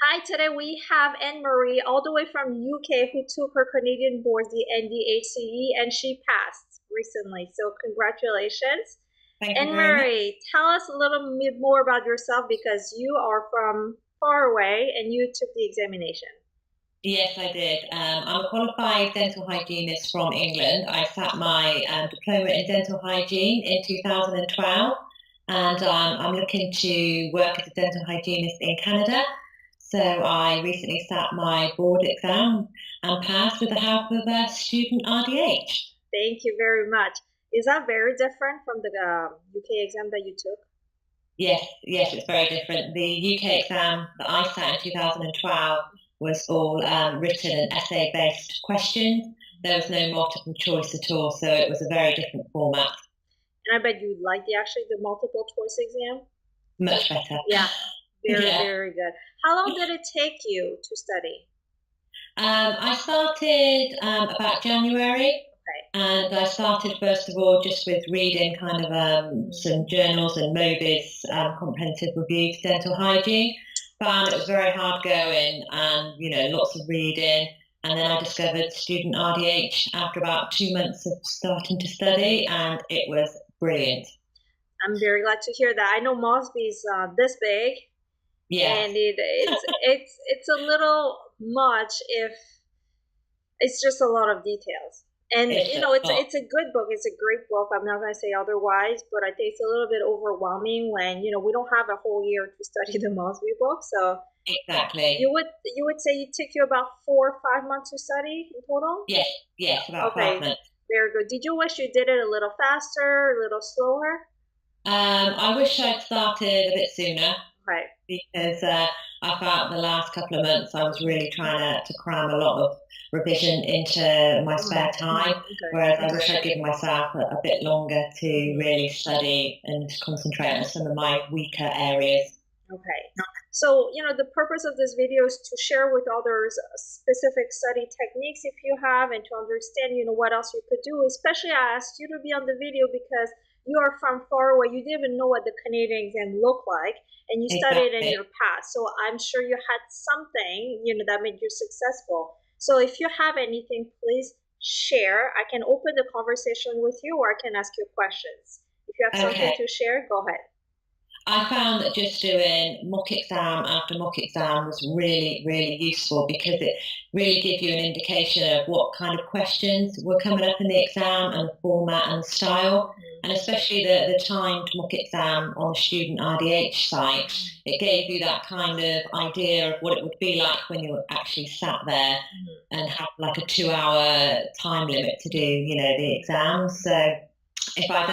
Hi, today we have Anne-Marie all the way from UK who took her Canadian boards, the NDHCE, and she passed recently. So congratulations. Thank you very much. Anne-Marie, tell us a little bit more about yourself because you are from far away and you took the examination. Yes, I did. I'm a qualified dental hygienist from England. I sat my diploma in dental hygiene in 2012, and I'm looking to work as a dental hygienist in Canada. So I recently sat my board exam and passed with the help of a student RDH. Thank you very much. Is that very different from the UK exam that you took? Yes, it's very different. The UK exam that I sat in 2012 was all written and essay-based questions. There was no multiple choice at all, so it was a very different format. And I bet you liked the multiple choice exam. Much better. Yeah, very, Yeah. very good. How long did it take you to study? I started about January, and I started first of all just with reading kind of some journals and Moby's comprehensive review to dental hygiene. Found it was very hard going, and lots of reading. And then I discovered student RDH after about 2 months of starting to study, and it was brilliant. I'm very glad to hear that. I know Mosby's this big, Yeah, and it's a little much if it's just a lot of details. And it's it's a good book. It's a great book. I'm not going to say otherwise, but I think it's a little bit overwhelming when we don't have a whole year to study the Mosby book. So exactly. you would say it took you about 4 or 5 months to study in total? Yes, about Okay, 5 months. very good. Did you wish you did it a little faster, a little slower? I wish I'd started a bit sooner Right. because I felt the last couple of months I was really trying to cram a lot of revision into my spare time, whereas I wish I'd given myself a bit longer to really study and concentrate on some of my weaker areas. Okay. So, the purpose of this video is to share with others specific study techniques if you have and to understand, what else you could do. Especially I asked you to be on the video because you are from far away. You didn't even know what the Canadian exam looked like and you studied in your past. So I'm sure you had something, that made you successful. So if you have anything, please share. I can open the conversation with you or I can ask you questions. If you have something to share, go ahead. I found that just doing mock exam after mock exam was really, really useful because it really gives you an indication of what kind of questions were coming up in the exam and the format and the style. And especially the timed mock exam on the Student RDH site, it gave you that kind of idea of what it would be like when you were actually sat there and had like a 2 hour time limit to do, the exam. So if I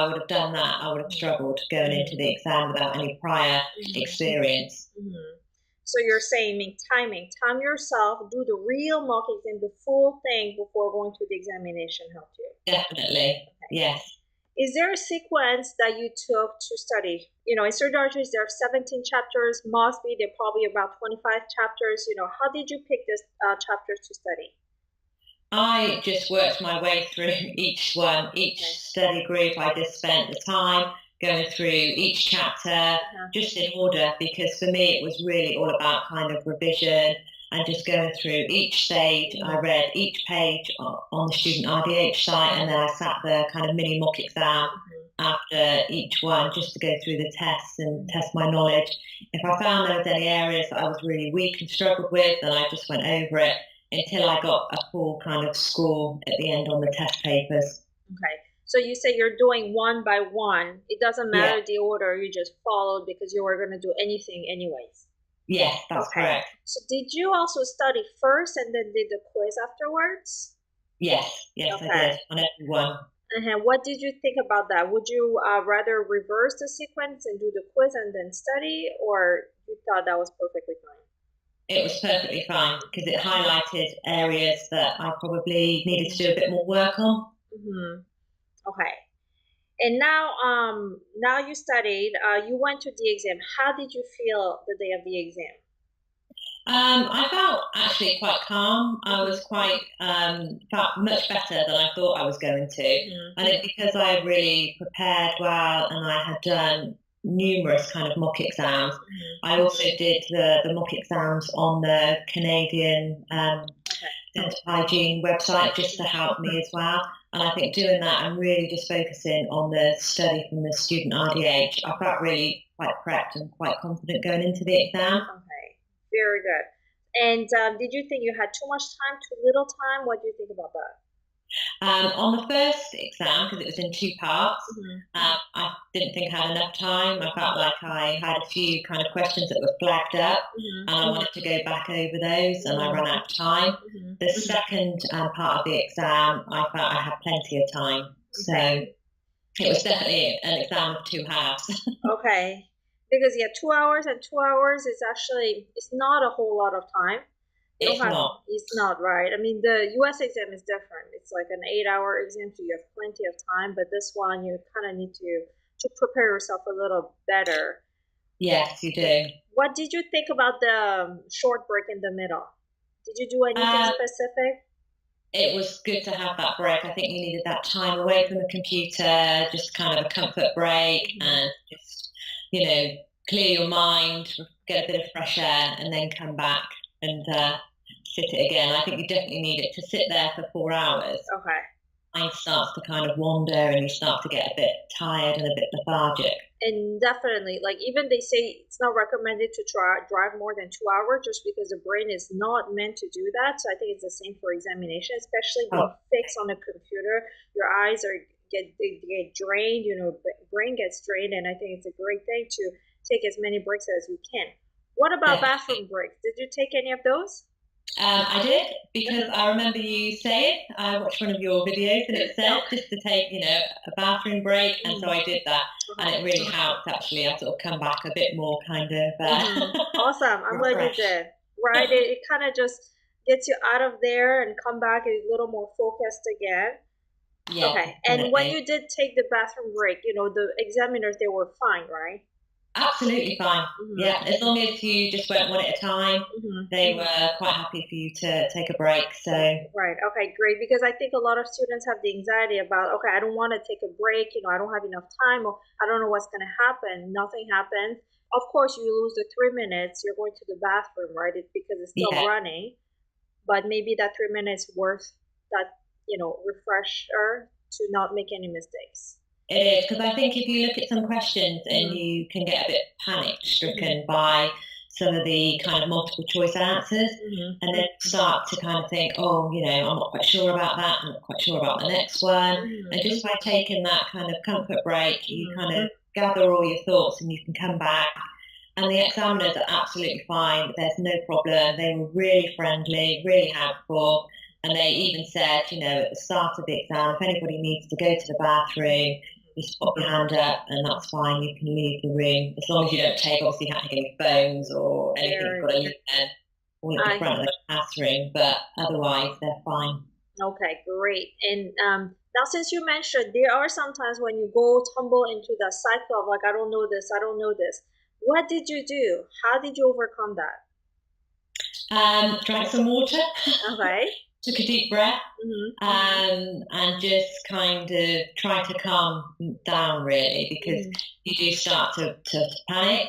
would have done that, I would have struggled going into the exam without any prior experience. So you're saying time yourself, do the real mock exam, the full thing before going to the examination helped you. Definitely, yes. Is there a sequence that you took to study? In StudentRDH, there are 17 chapters. Mosby, there are probably about 25 chapters. How did you pick this chapters to study? I just worked my way through each one, each study group. I just spent the time going through each chapter just in order because for me it was really all about kind of revision and just going through each stage. I read each page on the Student RDH site and then I sat the kind of mini mock exam after each one just to go through the tests and test my knowledge. If I found there was any areas that I was really weak and struggled with, then I just went over it until I got a full kind of score at the end on the test papers. Okay. So you say you're doing one by one. It doesn't matter the order, you just followed because you were going to do anything anyways. Yes, that's correct. So did you also study first and then did the quiz afterwards? Yes, I did on every one. And what did you think about that? Would you rather reverse the sequence and do the quiz and then study, or you thought that was perfectly fine? It was perfectly fine because it highlighted areas that I probably needed to do a bit more work on. Okay. And now you studied, you went to the exam. How did you feel the day of the exam? I felt actually quite calm. I was felt much better than I thought I was going to. And it's because I had really prepared well and I had done numerous kind of mock exams. I also did the mock exams on the Canadian Hygiene website just to help me as well. And I think doing that and really just focusing on the study from the StudentRDH, I felt really quite prepped and quite confident going into the exam. Okay, very good. And did you think you had too much time, too little time? What do you think about that? On the first exam, because it was in 2 parts, I didn't think I had enough time. I felt like I had a few kind of questions that were flagged up, and I wanted to go back over those, and I ran out of time. The second part of the exam, I felt I had plenty of time. So it was definitely an exam of 2 halves. Okay. Because 2 hours and 2 hours is actually, it's not a whole lot of time. It's not. It's not, right? I mean, the US exam is different. It's like an 8-hour exam, so you have plenty of time. But this one, you kind of need to prepare yourself a little better. Yes, you do. What did you think about the short break in the middle? Did you do anything specific? It was good to have that break. I think you needed that time away from the computer, just kind of a comfort break, and just, you know, clear your mind, get a bit of fresh air, and then come back and sit it again. I think you definitely need it to sit there for 4 hours. Okay. Mind starts to kind of wander, and you start to get a bit tired and a bit lethargic. And definitely, like, even they say it's not recommended to drive more than 2 hours, just because the brain is not meant to do that. So I think it's the same for examination, especially being fixed on a computer. Your eyes get drained, brain gets drained, and I think it's a great thing to take as many breaks as you can. What about bathroom breaks? Did you take any of those? I did, because I remember you saying, I watched one of your videos and it said just to take, a bathroom break, and so I did that, and it really helped actually. I sort of come back a bit more kind of awesome. I'm glad you did. Right, it kind of just gets you out of there and come back a little more focused again. Yeah. Okay, and when you did take the bathroom break, the examiners, they were fine, right? Absolutely fine. Yeah, as long as you just went one at a time, they were quite happy for you to take a break. So right, okay, great. Because I think a lot of students have the anxiety about, okay, I don't want to take a break. I don't have enough time, or I don't know what's going to happen. Nothing happens. Of course, you lose the 3 minutes. You're going to the bathroom, right? It's because it's still running, but maybe that 3 minutes worth that, refresher to not make any mistakes. It is, because I think if you look at some questions and you can get a bit panic-stricken by some of the kind of multiple choice answers, and then start to kind of think, oh, I'm not quite sure about that, I'm not quite sure about the next one. And just by taking that kind of comfort break, you kind of gather all your thoughts and you can come back. And the examiners are absolutely fine. There's no problem. They were really friendly, really helpful. And they even said, at the start of the exam, if anybody needs to go to the bathroom, just put your hand up and that's fine. You can leave the room. As long as you don't obviously you can't take any phones or anything. You've got to leave them all at the front of the classroom. But otherwise, they're fine. Okay, great. And now, since you mentioned, there are sometimes when you tumble into the cycle of like, I don't know this, I don't know this. What did you do? How did you overcome that? Drank some water. Okay. Took a deep breath, and just kind of try to calm down, really, because you do start to panic.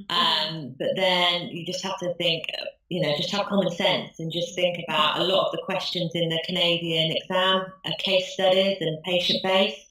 But then you just have to think, just have common sense and just think about a lot of the questions in the Canadian exam are case studies and patient-based.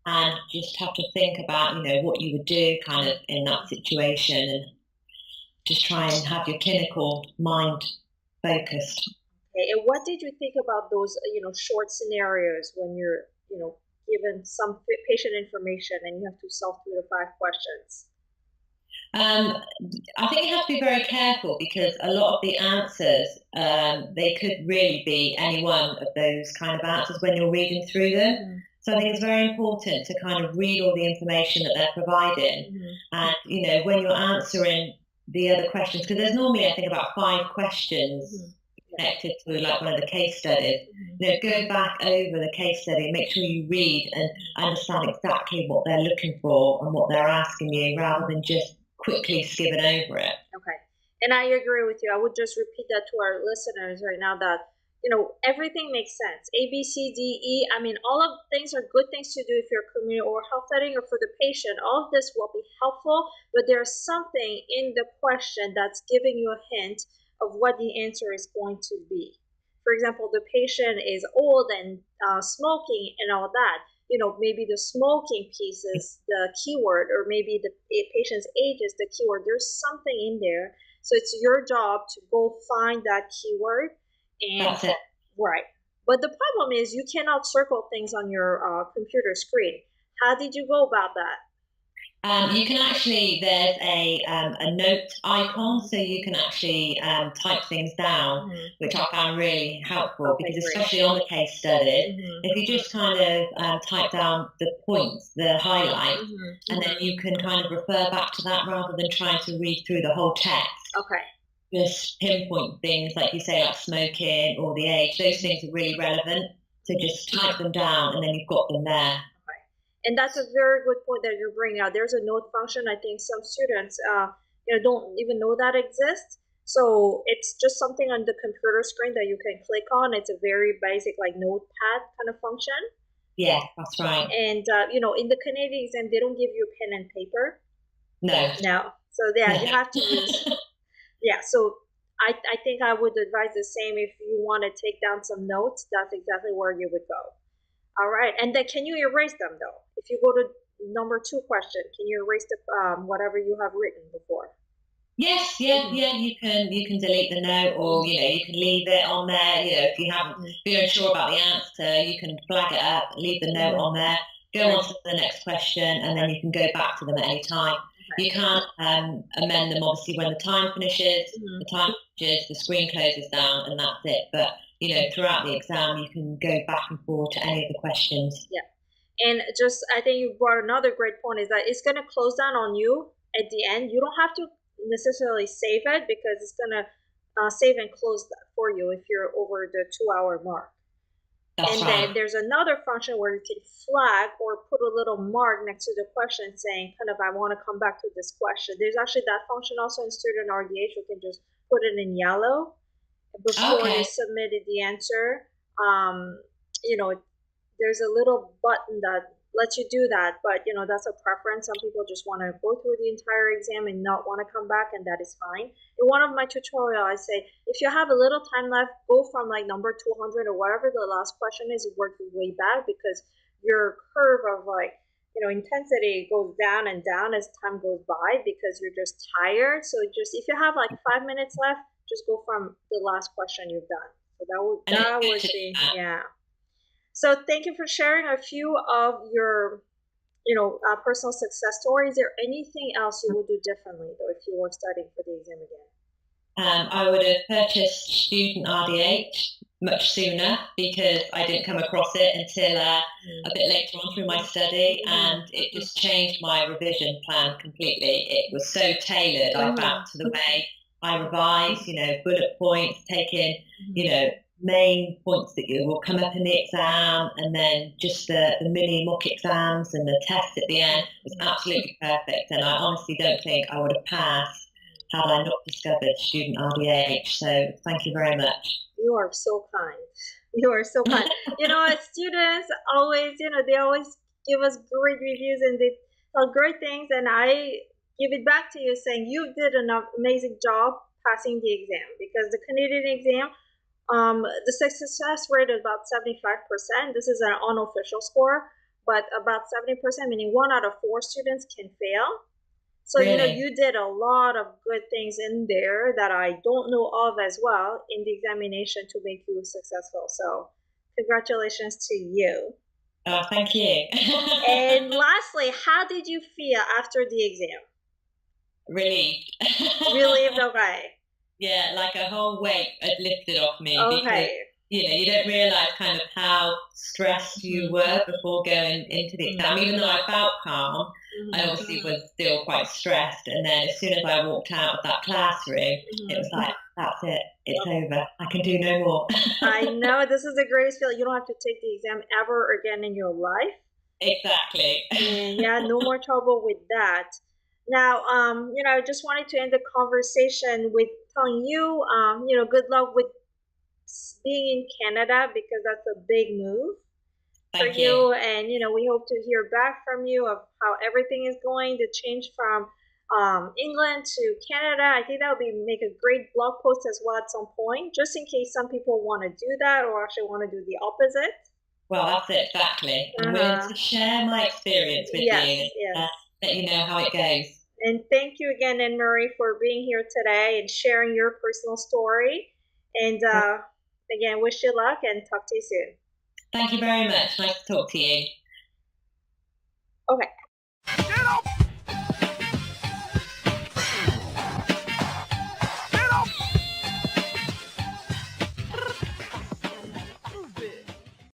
And just have to think about, what you would do kind of in that situation, and just try and have your clinical mind focused. Okay, and what did you think about those, short scenarios when you're, given some patient information and you have to solve 3 to 5 questions? I think you have to be very careful, because a lot of the answers, they could really be any one of those kind of answers when you're reading through them. So I think it's very important to kind of read all the information that they're providing. And, when you're answering the other questions, because there's normally, I think, about 5 questions connected to like one of the case studies. Go back over the case study, make sure you read and understand exactly what they're looking for and what they're asking you, rather than just quickly skimming over it. Okay, and I agree with you. I would just repeat that to our listeners right now, that everything makes sense. A, B, C, D, E. I mean, all of things are good things to do if you're a community or health setting or for the patient. All of this will be helpful, but there's something in the question that's giving you a hint of what the answer is going to be. For example, the patient is old and smoking and all that. Maybe the smoking piece is the keyword, or maybe the patient's age is the keyword. There's something in there. So it's your job to go find that keyword. And That's it. right. But the problem is you cannot circle things on your computer screen. How did you go about that? You can actually, there's a note icon, so you can actually type things down, which I found really helpful, because especially on the case studies, if you just kind of type down the points, the highlights, and then you can kind of refer back to that rather than trying to read through the whole text. Okay. Just pinpoint things, like you say, like smoking or the age. Those things are really relevant, so just type them down and then you've got them there. And that's a very good point that you're bringing out. There's a note function. I think some students, don't even know that exists. So it's just something on the computer screen that you can click on. It's a very basic, like notepad kind of function. Yeah, that's right. And in the Canadian exam, they don't give you pen and paper. No. So yeah, you have to use. Yeah. So I think I would advise the same. If you want to take down some notes, that's exactly where you would go. All right. And then can you erase them though? If you go to number 2 question, can you erase the whatever you have written before? Yes, yeah, you can delete the note, or you can leave it on there. If you're unsure about the answer, you can flag it up, leave the note on there, go on to the next question, and then you can go back to them at any time. You can't amend them obviously when the time finishes. The time finishes, the screen closes down, and that's it. But throughout the exam, you can go back and forth to any of the questions. Yeah. And just, I think you brought another great point, is that it's going to close down on you at the end. You don't have to necessarily save it, because it's going to save and close that for you if you're over the 2-hour mark. That's right. Then there's another function where you can flag or put a little mark next to the question saying, kind of, I want to come back to this question. There's actually that function also in StudentRDH. You can just put it in yellow before you submitted the answer. There's a little button that lets you do that, but that's a preference. Some people just want to go through the entire exam and not want to come back, and that is fine. In one of my tutorials, I say, if you have a little time left, go from like number 200 or whatever the last question is, work your way back, because your curve of intensity goes down and down as time goes by, because you're just tired. So just, if you have like 5 minutes left, just go from the last question you've done. So that would be, yeah. So thank you for sharing a few of your, personal success stories. Is there anything else you would do differently, though, if you were studying for the exam again? I would have purchased StudentRDH much sooner, because I didn't come across it until a bit later on through my study, and it just changed my revision plan completely. It was so tailored, I found, to the way I revise, bullet points, taking, main points that will come up in the exam, and then just the mini mock exams and the tests at the end was absolutely perfect. And I honestly don't think I would have passed had I not discovered StudentRDH. So thank you very much. You are so kind. You are so kind. Students always, they always give us great reviews and they tell great things, and I give it back to you saying you did an amazing job passing the exam, because the Canadian exam, the success rate is about 75%. This is an unofficial score, but about 70%, meaning 1 out of 4 students can fail. So, Really? You did a lot of good things in there that I don't know of as well in the examination to make you successful. So congratulations to you. Oh, thank you. And lastly, how did you feel after the exam? Relieved. Relieved, okay. Yeah, like a whole weight had lifted off me. Okay. Because, you don't realise kind of how stressed you were before going into the exam. Even though I felt calm, I obviously was still quite stressed. And then as soon as I walked out of that classroom, it was like, that's it. It's over. I can do no more. I know. This is the greatest feeling. You don't have to take the exam ever again in your life. Exactly. Yeah, no more trouble with that. Now, I just wanted to end the conversation with telling you, good luck with being in Canada, because that's a big move for Thank you. And we hope to hear back from you of how everything is going to change from England to Canada. I think that would make a great blog post as well at some point, just in case some people want to do that or actually want to do the opposite. Well, that's it, exactly. I'm willing to share my experience with you and let you know how it goes. And thank you again, Anne-Marie, for being here today and sharing your personal story. And again, wish you luck and talk to you soon. Thank you very much. Nice to talk to you. Okay.